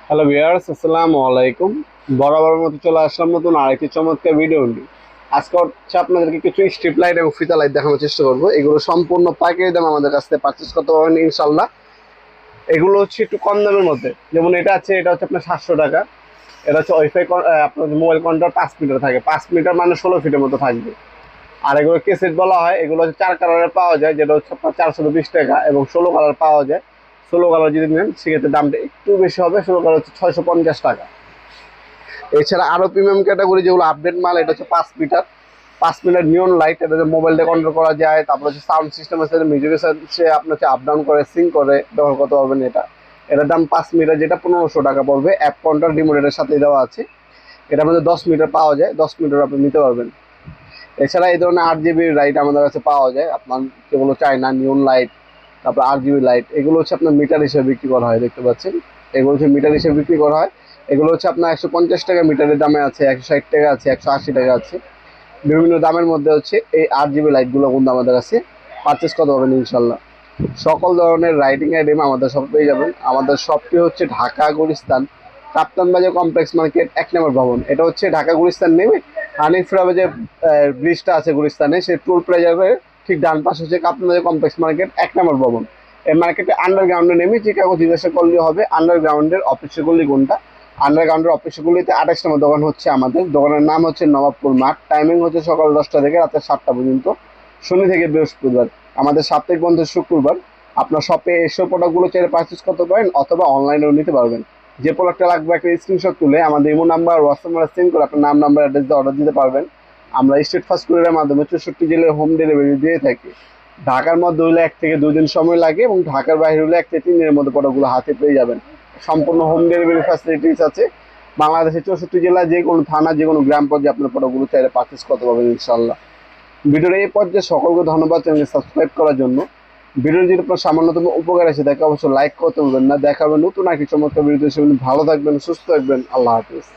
Hello viewers, আসসালামু আলাইকুম। বরাবর মতো চলে আসলাম নতুন আরেকটি চমৎকার ভিডিও নিয়ে। আজকে হচ্ছে আপনাদেরকে কিছু স্ট্রিপ লাইট এবং ফিতা লাইট দেখানোর চেষ্টা করবো। এগুলো সম্পূর্ণ পাইকারি দাম আমাদের কাছ থেকে পারচেস করতে পারবেন ইনশাল্লাহ। এগুলো হচ্ছে একটু কম দামের মধ্যে। যেমন এটা হচ্ছে আপনার 700 টাকা। এটা হচ্ছে ওয়াইফাই, আপনার মোবাইল কন্ট্রোল 5 মিটার থাকে, 5 মিটার মানে 16 ফিটের মতো থাকবে। আর এগুলো কেসেট বলা হয়। এগুলো হচ্ছে 4 কালারের পাওয়া যায়, যেটা হচ্ছে আপনার 420 টাকা, এবং 16 কালার পাওয়া যায়। 16 কালার যদি নেন সেক্ষেত্রে দামটা একটু বেশি হবে। 16 কালার হচ্ছে 650 টাকা। এছাড়া আরো প্রিমিয়াম ক্যাটাগরি যেগুলো আপডেট মাল, এটা হচ্ছে 5 মিটার। 5 মিটার নিয়ন লাইট, এটা মোবাইল দিয়ে কন্ট্রোল করা যায়। তারপর হচ্ছে সাউন্ড সিস্টেম আছে, মিউজিক আছে, আপনার হচ্ছে আপ ডাউন করে, সিং করে ব্যবহার করতে পারবেন। এটার দাম 5 মিটার, যেটা 1500 টাকা পড়বে। অ্যাপ কন্ট্রোল রিমোটের সাথে দেওয়া আছে। এটার মধ্যে 10 মিটার পাওয়া যায়, 10 মিটার আপনি নিতে পারবেন। এছাড়া এই ধরনের 8 জিবি লাইট আমাদের কাছে পাওয়া যায়। আপনার যেগুলো চায়না নিয়ন লাইট, তারপর 8 জিবি লাইট, এগুলো হচ্ছে আপনার মিটার হিসেবে বিক্রি করা হয়, দেখতে পাচ্ছেন। এগুলো হচ্ছে মিটার হিসেবে বিক্রি করা হয়। এগুলো হচ্ছে আপনার 150 টাকা মিটারের দামে আছে, 160 টাকা আছে, 180 টাকা আছে। বিভিন্ন দামের মধ্যে হচ্ছে এই 8 জিবি লাইটগুলো কিন্তু আমাদের কাছে পারচেস করতে পারবেন ইনশাল্লাহ। সকল ধরনের রাইডিং আইটেম আমাদের শপ পেয়ে যাবেন। আমাদের শপটি হচ্ছে ঢাকা গুলিস্তান কাপ্তান বাজার কমপ্লেক্স মার্কেট 1 নম্বর ভবন। এটা হচ্ছে ঢাকা গুলিস্তান নেমে হানিফরা যে ব্রিজটা আছে গুলিস্তানে, সেই টোল প্লাজার ঠিক ডান পাশে হচ্ছে কাপ্তান বাজার কমপ্লেক্স মার্কেট 1 নম্বর ভবন। এই মার্কেটে আন্ডারগ্রাউন্ডে নেমে যে কাউকে জিজ্ঞাসা করলে হবে আন্ডারগ্রাউন্ডের অফিসের গলি কোনটা। আন্ডারগ্রাউন্ডের অফিসের গলিতে 28 নম্বর দোকান হচ্ছে আমাদের। দোকানের নাম হচ্ছে নবাবপুর মাঠ। টাইমিং হচ্ছে সকাল 10টা থেকে রাতে 7টা পর্যন্ত, শনি থেকে বৃহস্পতিবার। আমাদের সাপ্তাহিক বন্ধ শুক্রবার। আপনার শপে এসে প্রোডাক্টগুলো চাইলে পারচেস করতে পারেন, অথবা অনলাইনেও নিতে পারবেন। যে প্রোডাক্টটা লাগবে একটা স্ক্রিনশট তুলে আমাদের imo number, WhatsApp number send করে আপনার নাম, নাম্বার, অ্যাড্রেস দিয়ে অর্ডার দিতে পারবেন। আমরা স্টেট ফাস্ট কুরিয়ারের মাধ্যমে 64 জেলায় হোম ডেলিভারি দিয়ে থাকি। ঢাকার মধ্যে হলে 1 থেকে 2 দিন সময় লাগে, এবং ঢাকার বাইরে হলে 1 থেকে 3 দিনের মধ্যে প্রোডাক্টগুলো হাতে পেয়ে যাবেন। সম্পূর্ণ হোম ডেলিভারি ফ্যাসিলিটিস আছে। বাংলাদেশের 64 জেলায় যে কোনো থানা, যে কোনো গ্রাম পর্যায়ে আপনার প্রোডাক্টগুলো চাইলে পারচেস করতে পারবেন ইনশাল্লাহ। ভিডিওর এই পর্যায়ে সকলকে ধন্যবাদ চ্যানেলকে সাবস্ক্রাইব করার জন্য। ভিডিও যদি আপনার সামান্যতম উপকার আছে তাকে অবশ্যই লাইক করতে ভুলবেন না। দেখা হবে নতুন একটি চমৎকার ভিডিওতে। সেগুলো ভালো থাকবেন, সুস্থ থাকবেন। আল্লাহ হাফিজ।